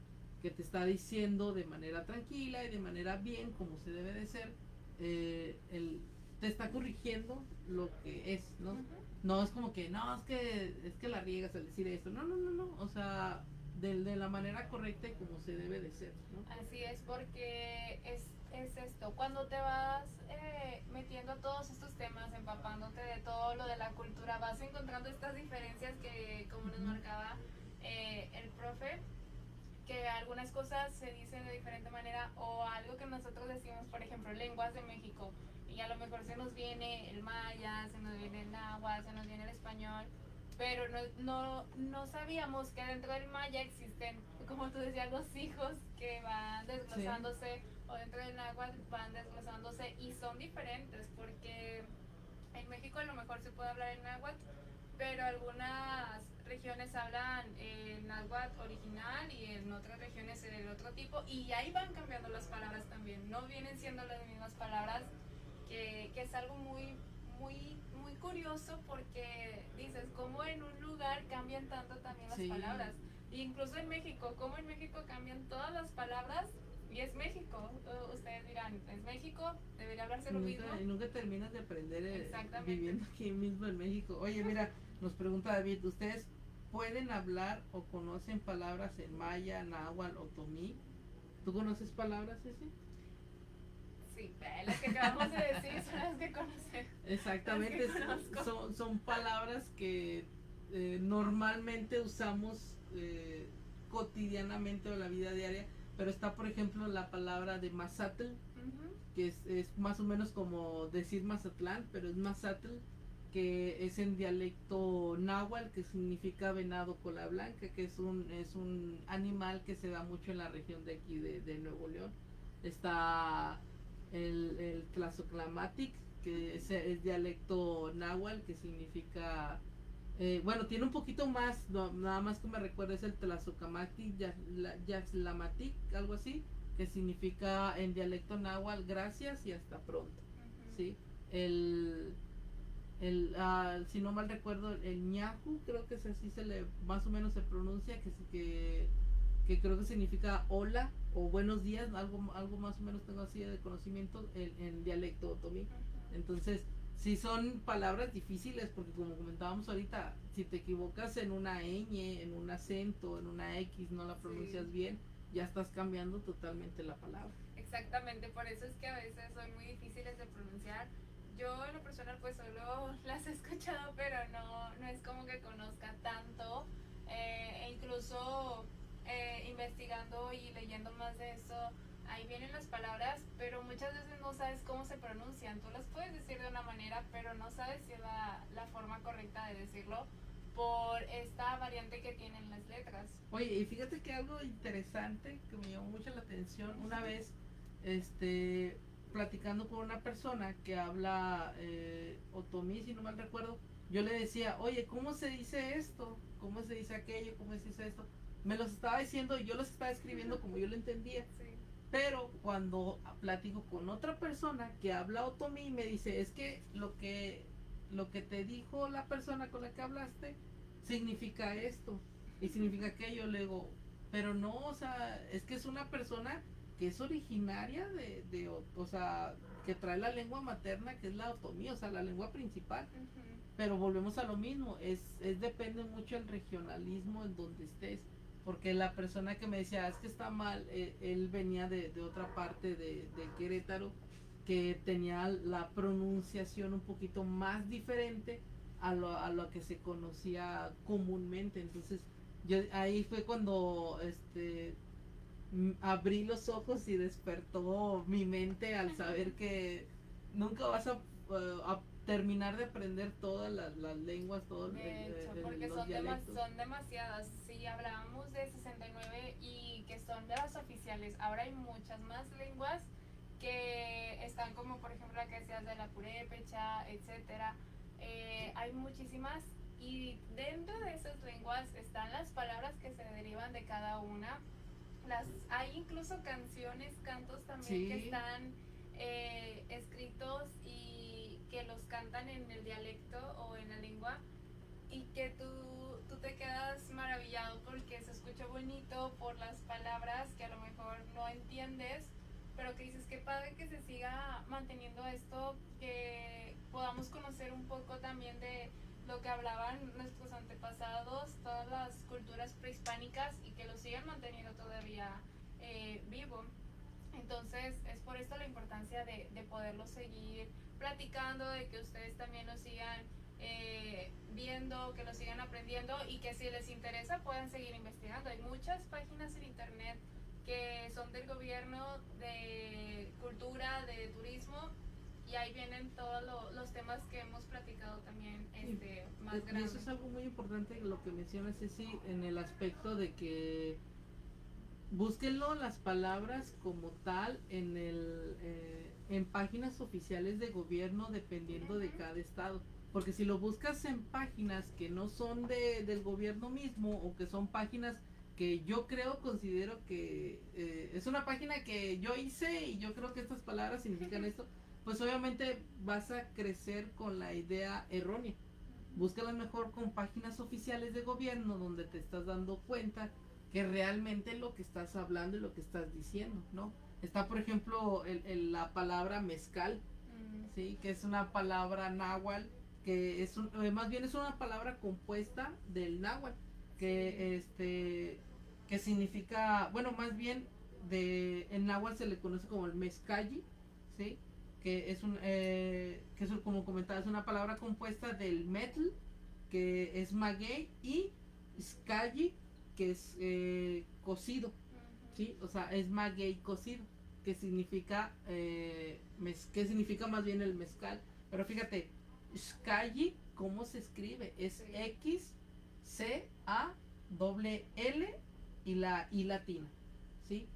que te está diciendo de manera tranquila y de manera bien, como se debe de ser, te está corrigiendo lo que es, ¿no? No es como que, no, es que la riegas al decir esto, no, o sea, de la manera correcta y como se debe de ser, ¿no? Así es, porque es esto, cuando te vas metiendo a todos estos temas, empapándote de todo lo de la cultura, vas encontrando estas diferencias que, como nos marcaba el profe, que algunas cosas se dicen de diferente manera, o algo que nosotros decimos, por ejemplo, lenguas de México, y a lo mejor se nos viene el maya, se nos viene el náhuatl, se nos viene el español, pero no sabíamos que dentro del maya existen, como tú decías, los hijos que van desglosándose, o dentro del náhuatl van desglosándose, y son diferentes, porque en México a lo mejor se puede hablar en náhuatl, pero algunas regiones hablan el náhuatl original y en otras regiones el otro tipo, y ahí van cambiando las palabras también, no vienen siendo las mismas palabras, que es algo muy curioso, porque dices, cómo en un lugar cambian tanto también las Sí. palabras, incluso en México, cómo en México cambian todas las palabras, y es México. Ustedes dirán, es México, debería hablarse lo mismo. Y nunca terminas de aprender Exactamente. viviendo aquí mismo en México. Oye, mira, nos pregunta David, ¿ustedes pueden hablar o conocen palabras en maya, náhuatl o otomí? ¿Tú conoces palabras, ese? Sí, las que acabamos de decir son las que conocen. Exactamente, Las que conozco. son palabras que normalmente usamos cotidianamente o en la vida diaria, pero está por ejemplo la palabra de Mazatl, Ujú. que es más o menos como decir Mazatlán, pero es Mazatl, que es en dialecto náhuatl, que significa venado cola blanca, que es un animal que se da mucho en la región de aquí de Nuevo León. Está el Tlazoclamatic, que es dialecto náhuatl, que significa bueno, tiene un poquito más, nada más que me recuerda es el Tlazocamatic Yaxlamatic, algo así, que significa en dialecto náhuatl gracias y hasta pronto, Ujú. ¿sí? El, si no mal recuerdo, el ñahu, creo que es así más o menos se pronuncia, que creo que significa hola o buenos días, algo más o menos tengo así de conocimiento en dialecto otomí. Ujú. Entonces, sí son palabras difíciles porque como comentábamos ahorita, si te equivocas en una ñ, en un acento, en una X, no la Sí. pronuncias bien, ya estás cambiando totalmente la palabra. Exactamente, por eso es que a veces son muy difíciles de pronunciar. Yo en lo personal pues solo las he escuchado, pero no es como que conozca tanto. E incluso investigando y leyendo más de eso, ahí vienen las palabras, pero muchas veces no sabes cómo se pronuncian. Tú las puedes decir de una manera, pero no sabes si es la forma correcta de decirlo por esta variante que tienen las letras. Oye, y fíjate que algo interesante que me llamó mucho la atención, una vez, platicando con una persona que habla otomí, si no mal recuerdo, yo le decía, oye, ¿cómo se dice esto? ¿Cómo se dice aquello? ¿Cómo se dice esto? Me los estaba diciendo y yo los estaba escribiendo como yo lo entendía, Sí. pero cuando platico con otra persona que habla otomí, me dice, es que lo que te dijo la persona con la que hablaste significa esto y significa aquello. Le digo, pero no, o sea, es que es una persona que es originaria o sea, que trae la lengua materna, que es la otomí, o sea, la lengua principal. Ujú. Pero volvemos a lo mismo, depende mucho el regionalismo en donde estés. Porque la persona que me decía, es que está mal, él venía de otra parte de Querétaro, que tenía la pronunciación un poquito más diferente a lo que se conocía comúnmente. Entonces, ahí fue cuando abrí los ojos y despertó mi mente al saber que nunca vas a terminar de aprender todas las lenguas, todos De hecho, porque los dialectos. son demasiadas. Si hablábamos de 69 y que son de las oficiales, ahora hay muchas más lenguas que están como por ejemplo la que decías de la purépecha, etcétera. Hay muchísimas, y dentro de esas lenguas están las palabras que se derivan de cada una. Hay incluso canciones, cantos también que Sí, están escritos y que los cantan en el dialecto o en la lengua, y que tú te quedas maravillado porque se escucha bonito por las palabras que a lo mejor no entiendes, pero que dices qué padre que se siga manteniendo esto, que podamos conocer un poco también de lo que hablaban nuestros antepasados, todas las culturas prehispánicas, y que lo sigan manteniendo todavía vivo. Entonces es por esto la importancia de poderlo seguir platicando, de que ustedes también lo sigan viendo, que lo sigan aprendiendo, y que si les interesa puedan seguir investigando. Hay muchas páginas en internet que son del gobierno, de cultura, de turismo, y ahí vienen todos los temas que hemos platicado también sí. más Y eso grande. es algo muy importante lo que mencionas, Ceci, en el aspecto de que búsquenlo las palabras como tal en páginas oficiales de gobierno dependiendo de Ujú. cada estado. porque si lo buscas en páginas que no son del gobierno mismo o que son páginas que yo considero que es una página que yo hice y yo creo que estas palabras significan esto, pues obviamente vas a crecer con la idea errónea. Búscala mejor con páginas oficiales de gobierno donde te estás dando cuenta que realmente lo que estás hablando y lo que estás diciendo, ¿no? Está, por ejemplo, la palabra mezcal, ¿sí? Que es una palabra náhuatl, que más bien es una palabra compuesta del náhuatl, que que significa, bueno, más bien en náhuatl se le conoce como el mezcalli, ¿sí? Que es como comentaba, es una palabra compuesta del metl, que es maguey, y scalli, que es cocido, ¿sí? O sea, es maguey cocido, que significa más bien el mezcal. Pero fíjate, scalli, ¿cómo se escribe? Es X, C, A, doble L y la I latina, ¿sí?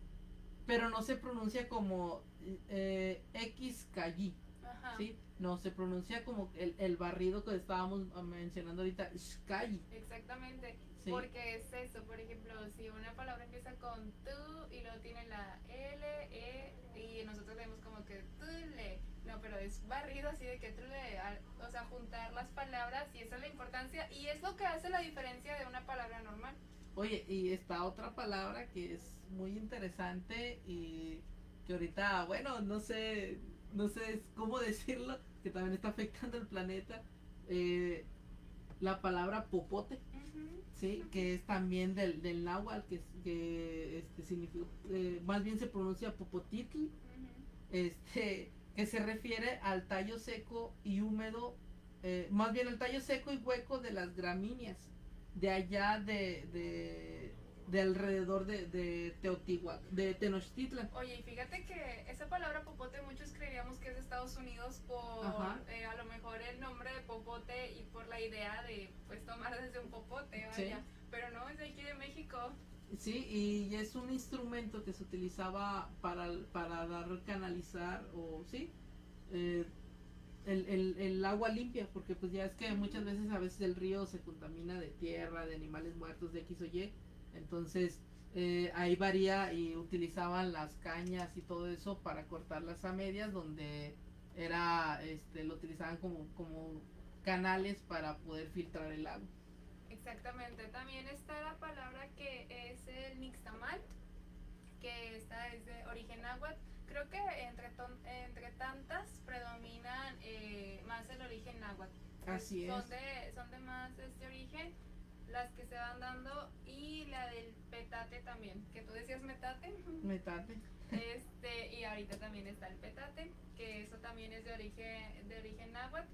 Pero no se pronuncia como X Calli, ¿sí? No, se pronuncia como el barrido que estábamos mencionando ahorita, Xcalli. Exactamente, ¿sí? Porque es eso, por ejemplo, si una palabra empieza con tu y luego tiene la L, E, y nosotros vemos como que tule, no, pero es barrido así de que tule, o sea, juntar las palabras, y esa es la importancia, y es lo que hace la diferencia de una palabra normal. Oye, y está otra palabra que es muy interesante y que ahorita, bueno, no sé cómo decirlo, que también está afectando el planeta. Eh, la palabra popote, ¿sí? Que es también del náhuatl, que significa, más bien se pronuncia popotitl, que se refiere al tallo seco y húmedo, más bien el tallo seco y hueco de las gramíneas de allá de alrededor de Teotihuacán, de Tenochtitlan. Oye, y fíjate que esa palabra popote muchos creeríamos que es de Estados Unidos por a lo mejor el nombre de popote y por la idea de pues tomar desde un popote, vaya. ¿Sí? Pero no, es de aquí de México. Sí, y es un instrumento que se utilizaba para canalizar o sí, el agua limpia, porque pues ya es que muchas veces a veces el río se contamina de tierra, de animales muertos, de X o Y, entonces ahí varía y utilizaban las cañas y todo eso para cortarlas a medias, donde lo utilizaban como canales para poder filtrar el agua. Exactamente, también está la palabra que es el nixtamal, que esta es de origen náhuatl. Creo que entre tantas predominan más el origen náhuatl. Así es. Son de más este origen las que se van dando, y la del petate también, que tú decías metate. Metate. Y ahorita también está el petate, que eso también es de origen náhuatl,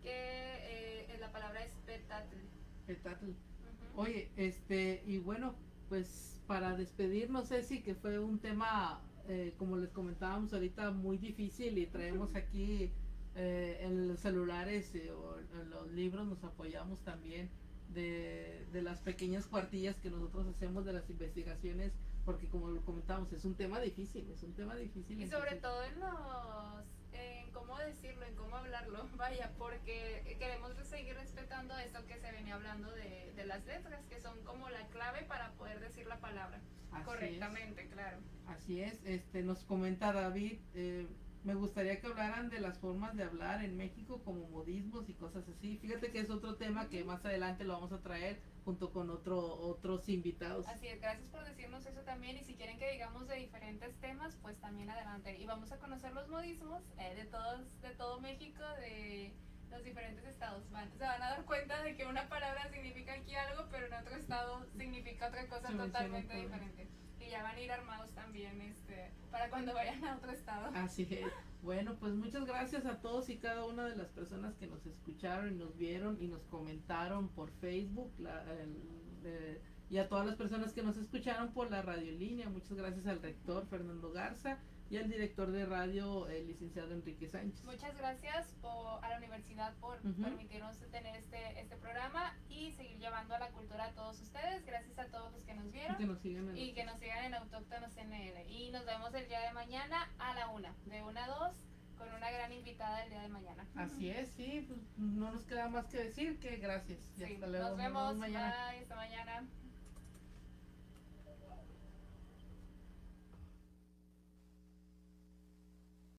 que la palabra es petatl. Petatl. Oye, y bueno, pues para despedirnos, Ceci, que fue un tema, como les comentábamos ahorita, muy difícil, y traemos aquí en los celulares o en los libros, nos apoyamos también de las pequeñas cuartillas que nosotros hacemos de las investigaciones, porque como lo comentamos, es un tema difícil, Y sobre todo en cómo decirlo, en cómo hablarlo, vaya, porque queremos seguir respetando esto que se venía hablando de las letras, que son como la clave para poder decir la palabra correctamente, claro. Así es, nos comenta David, me gustaría que hablaran de las formas de hablar en México, como modismos y cosas así. Fíjate que es otro tema que más adelante lo vamos a traer junto con otros invitados. Así es, gracias por decirnos eso también, y si quieren que digamos de diferentes temas, pues también adelante. Y vamos a conocer los modismos de todo México, de los diferentes estados. Se van a dar cuenta de que una palabra significa aquí algo, pero en otro estado significa otra cosa totalmente diferente. Y ya van a ir armados también para cuando vayan a otro estado. Así es. Bueno, pues muchas gracias a todos y cada una de las personas que nos escucharon y nos vieron y nos comentaron por Facebook, y a todas las personas que nos escucharon por la radio en línea. Muchas gracias al rector Fernando Garza y al director de radio, el licenciado Enrique Sánchez. Muchas gracias a la universidad por permitirnos tener este programa y seguir llevando a la cultura a todos ustedes. Gracias a todos los que nos vieron y que nos sigan en Autóctonos NL. Y nos vemos el día de mañana a la 1, de 1 a 2, con una gran invitada el día de mañana. Así es, sí, pues no nos queda más que decir que gracias. Y Sí, hasta luego. nos vemos mañana. Bye, hasta mañana.